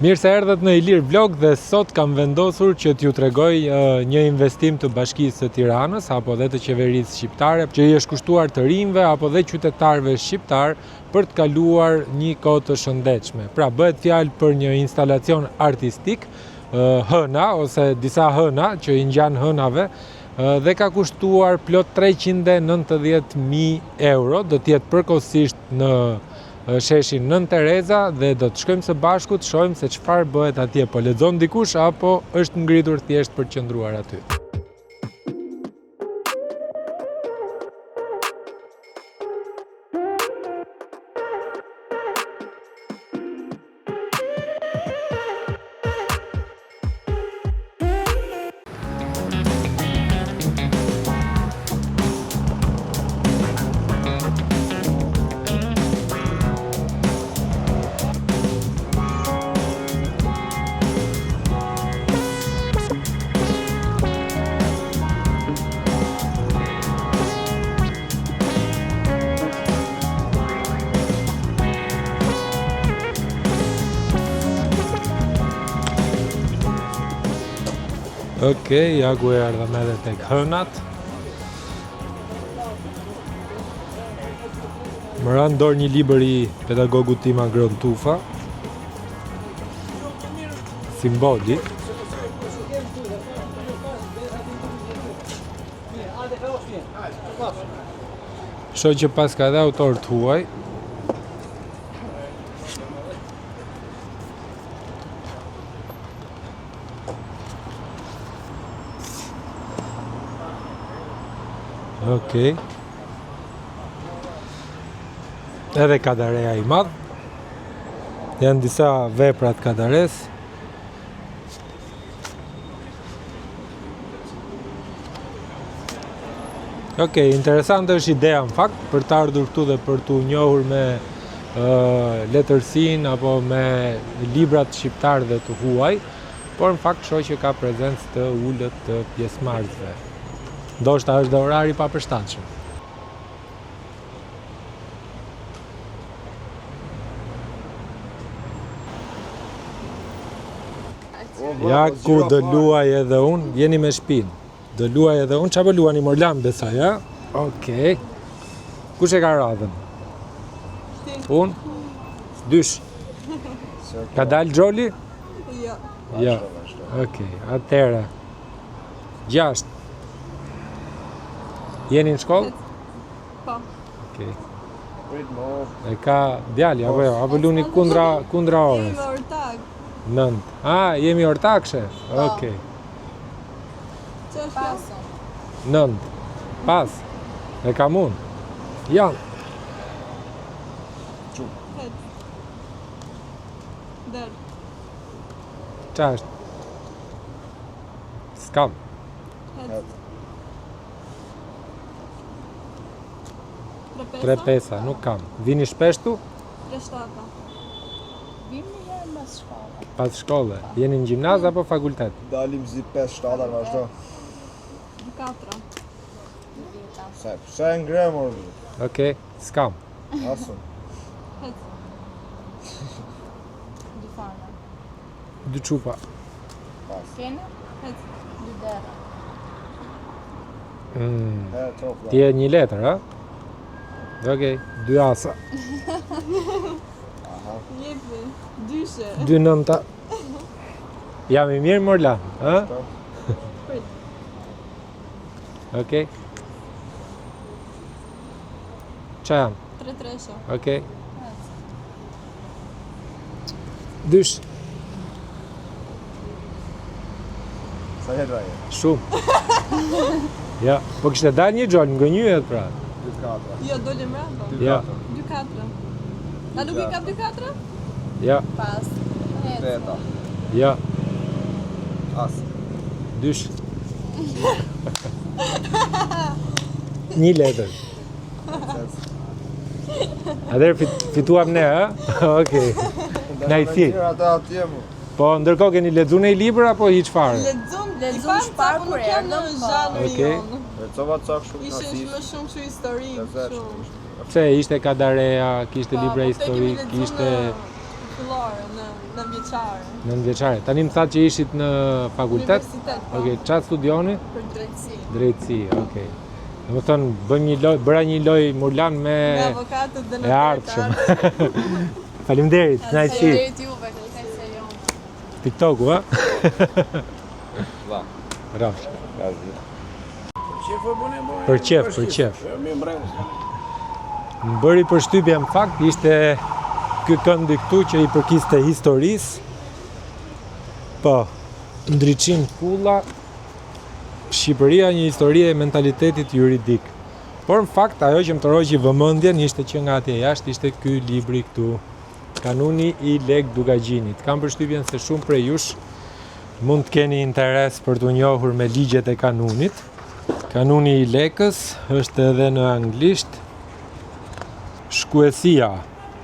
Mirë se erdhët në Ilir Vlog dhe sot kam vendosur që t'ju tregoj një investim të Bashkisë së Tiranës apo dhe të qeverisë shqiptare që i është kushtuar të rinjve apo dhe qytetarëve shqiptar për të kaluar një kohë të shëndetshme. Pra bëhet fjalë për një instalacion artistik, hëna ose disa hëna që i ngjan hënave dhe ka kushtuar plot 390.000 euro, do t'jetë përkohësisht në sheshin Nën Tereza dhe do të shkojmë së bashku të shohim se çfarë bëhet atje, po lexon dikush apo është ngritur thjesht për të qëndruar aty. Okej, ja ku erdhëm edhe tek hënat. Më ranë dorë një libër i pedagogut tim Agron Tufa. Simboli. Shoh që pas ka dhe autor të huaj. Okej. Edhe kadareja i madh. Janë disa vepra të kadares. Okej, interesante është ideja në fakt për të ardhur këtu dhe për t'u njohur me letërsinë apo me librat shqiptar dhe të huaj, por në fakt shoh që ka prezencë të ulët të pjesëmarrësve. Ndoshta është dhe orari pa përshtatshëm. Ja ku do luaj edhe unë, jeni me shpinë. Do luaj edhe unë, çfarë luani Morlan besoj, ja? Okej. Kush e ka radhën? Unë? Dysh. Ka dalë Xholi? Jo. Ja. Okej, atëherë. 6. Jeni në shkollë? Po. Okej. E ka djali apo jo? Apo luni kundra orës? Jemi ortak. 9. Jemi ortakshe? Okej. Që është pasë? 9. Pas. E kam unë? Janë. Het. Der. Qa është? S'kam. Het. 3 pesa, nuk kam. Vini shpeshtu? 3-7. Vini herë mbas shkolle. Pas shkolle. Jeni në gjimnaz apo fakultet? Dalim zi 5-7 vazhdo. 4. Se ngremur. Okej, s'kam. Asën. Het. Dy fana. 2 çupa. Kene? Het. Dy dera. Ti e 1 letër, ha? Okej, 2 asa. Jepi. Dyshe. 2 nënta. Jam i mirë Morlan, ha? Prit. Okej. Qa jam? 3 tresha. Okej. Dysh. Sa herë raje? Shumë. Ja, po kishte dalë një xhol, ngënjyhet pra. 2-4. Jo, doli mbrapa. Ja, 2-4. A nuk i kap 2-4? ja, Pas. Treta. ja. Asë. Dysh. 1 letër. Atëherë fituam ne, ha? Okej. Na i thik. Ata atje mu. Po ndërkohë keni lexuar një libër apo hiç fare? Lexon shpar kur nuk jam në erdhëm, po. zhanrin Okej. jonë. Recova cak shumë Ishte nazisht. më shumë kështu histori, Gazet, shumë. Pse ishte kadareja, kishte Pa, libra po, te kemi historik, lexuar kishte në fillore, në vjeçare. 9 vjeçare. Tani më thatë që ishit në fakultet? Universitet, po. Okej, çfarë studioni? Për drejtësi. Drejtësi, okej. Domethënë bëra një lojë Murlan me Me avokatët dhe e në ardhshëm. Faleminderit, kënaqësi. Faleminderit juve, kënaqësi jonë. TikToku, a? Da. Bravo. Gazi. Për qef. Mi mbrëmë. Më bëri përshtypje në fakt, ishte ky këndi këtu që i përkiste historisë. Po, ndriçim kulla, Shqipëria një histori e mentalitetit juridik. Por në fakt ajo që më tërhoqi vëmendjen ishte që nga atje jashtë ishte ky libri këtu, Kanuni i Leg Dugagjinit. Kam përshtypjen se shumë prej jush mund të keni interes për të njohur me ligjet e kanunit. Kanuni i Lekës është edhe në anglisht. Shkuesia,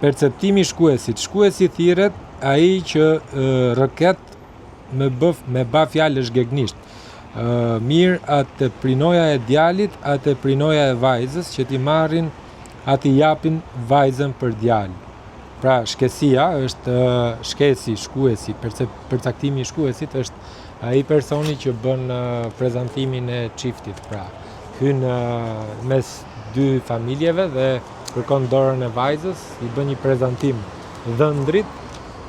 perceptimi i shkuesit. Shkuesi thirret ai që rëket me ba fjalë shgegnisht. Mirë atë prinoja e djalit, atë prinoja e vajzës që t'i marrin, atë i japin vajzën për djalë. Pra shkesia është shkesi, shkuesi, përcaktimi i shkuesit është ai personi që bën prezantimin e çiftit, pra hyn mes dy familjeve dhe kërkon dorën e vajzës, i bën një prezantim dhëndrit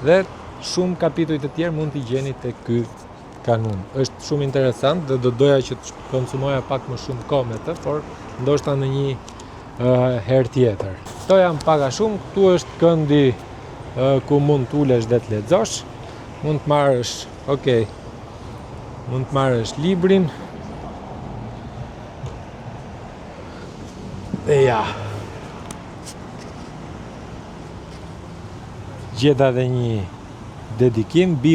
dhe shumë kapituj të tjerë mund t'i gjeni te ky kanun. Është shumë interesant dhe do doja që të konsumoja pak më shumë kohë me të, por ndoshta në një herë tjetër. Kto janë pak a shumë, këtu është këndi ku mund t'ulesh dhe të lexosh. Mund të marrësh, mund të marrësh librin. E ja. Gjeta dhe një dedikim, be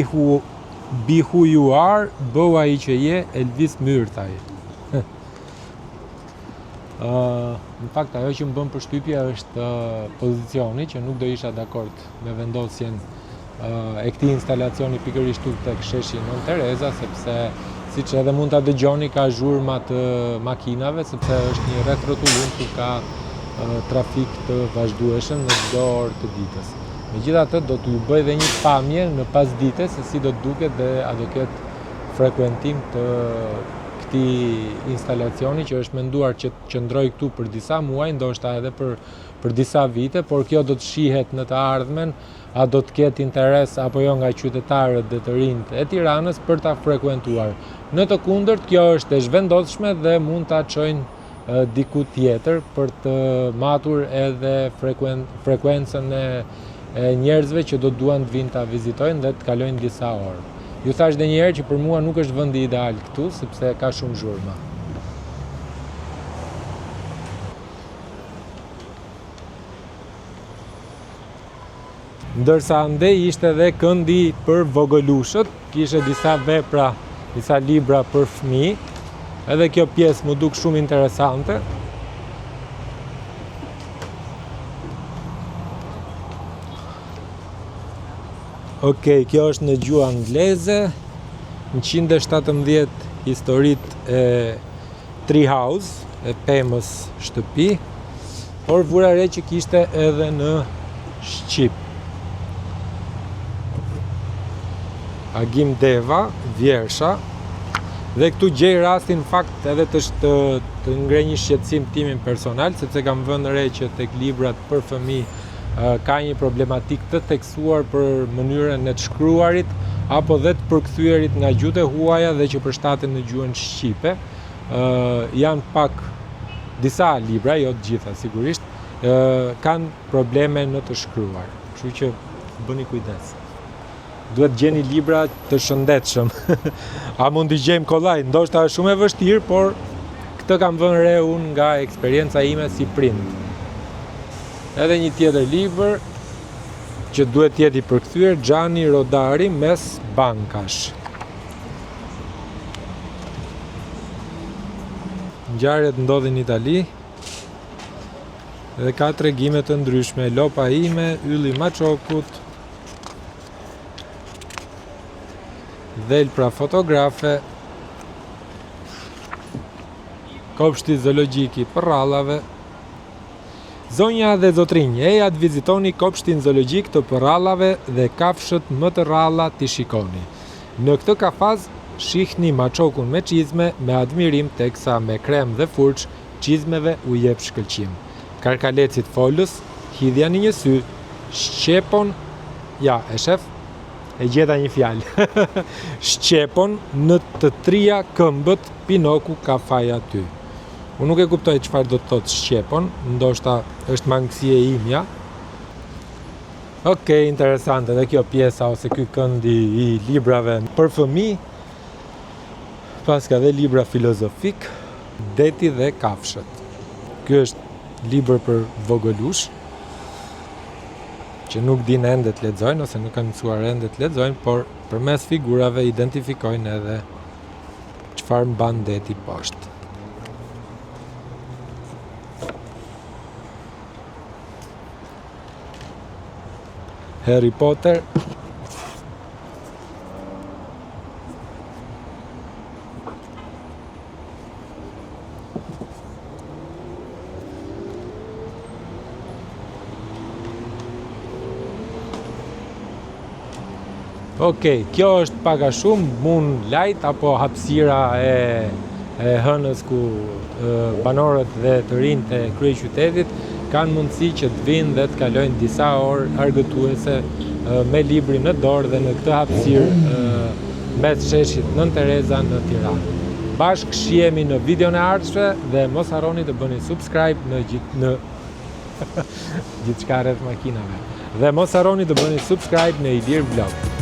who you are, bëu ai që je, Elvis Myrtaj. Në fakt ajo që më bën përshtypje është pozicioni që nuk do isha dakord me vendosjen e këtij instalacioni pikërisht këtu tek sheshi Nën Tereza, sepse siç edhe mund ta dëgjoni ka zhurma të makinave, sepse është një rrethrotullum ku ka trafik të vazhdueshëm në çdo orë të ditës. Megjithatë do t'ju bëj dhe një pamje në pasdite se si do të duket dhe a do ketë frekuentim të këtij instalacioni që është menduar që të qëndrojë këtu për disa muaj, ndoshta edhe për disa vite, por kjo do të shihet në të ardhmen, a do të ketë interes apo jo nga qytetarët dhe të rinjt e Tiranës për ta frekuentuar. Në të kundërt, kjo është e zhvendosshme dhe mund ta çojnë diku tjetër për të matur edhe frekuencën e njerëzve që do duan të vinë ta vizitojnë dhe të kalojnë disa orë. Ju thash edhe një herë që për mua nuk është vendi ideal këtu, sepse ka shumë zhurma. Ndërsa andej ishte edhe këndi për vogëlushët, kishte disa vepra, disa libra për fëmijë, edhe kjo pjesë më duk shumë interesante. Kjo është në gjuhë angleze, 117 historitë e Treehouse, e pemës shtëpi, por vura re që kishte edhe në Shqip. Agim Deva, Vjersha, dhe këtu gjej rastin fakt edhe të ngrej një shqetësim timin personal, sepse kam vënë re që tek librat për fëmijë ka një problematik të teksuar për mënyrën e të shkruarit apo dhe të përkthyerit nga gjuhët e huaja dhe që përshtaten në gjuhën shqipe. Janë pak disa libra, jo të gjitha sigurisht, kanë probleme në të shkruar. Kështu që bëni kujdes. Duhet gjeni libra të shëndetshëm. A mund t'i gjejmë kollaj? Ndoshta është shumë e vështirë, por këtë kam vënë re unë nga eksperienca ime si prind. Edhe një tjetër libër që duhet të jetë i përkthyer, Gianni Rodari, Mes bankash. Ngjarjet ndodhin në Itali dhe ka tregime të ndryshme, Lopa ime, Ylli i Maçokut, Dhelpra fotografe, Kopshti zoologjik i Përrallave, Zonja dhe zotrinj, eja të vizitoni kopshtin zoologjik të përrallave dhe kafshët më të ralla t'i shikoni. Në këtë kafaz, shihni maçokun me çizme me admirim teksa me krem dhe furç çizmeve u jep shkëlqim. Karkalecit folës, hidhja në një sy, shqepon, ja, e shef, e gjeta një fjalë. Shqepon në të trija këmbët Pinoku ka faj aty. Unë nuk e kuptoj çfarë do të thotë shqepon, ndoshta është mangësi e imja. Okej, interesante edhe kjo pjesa ose ky këndi i librave për fëmijë. Pas ka dhe libra filozofik, deti dhe kafshët. Ky është libër për vogëlush, që nuk din ende të lexojnë ose nuk kanë mësuar ende të lexojnë, por përmes figurave identifikojnë edhe çfarë mban deti poshtë. Harry Potter. Okej, kjo është pak a shumë mund lajt apo hapësira e hënës ku banorët dhe të rinjtë të kryeqytetit kanë mundësi që të vinë dhe të kalojnë disa orë argëtuese me libri në dorë dhe në këtë hapësirë mes sheshit Nën Tereza në Tiranë. Bashkë shihemi në videon e ardhshme dhe mos harroni të bëni subscribe në gjithçka rreth makinave. Dhe mos harroni të bëni subscribe në Ilir Vlog.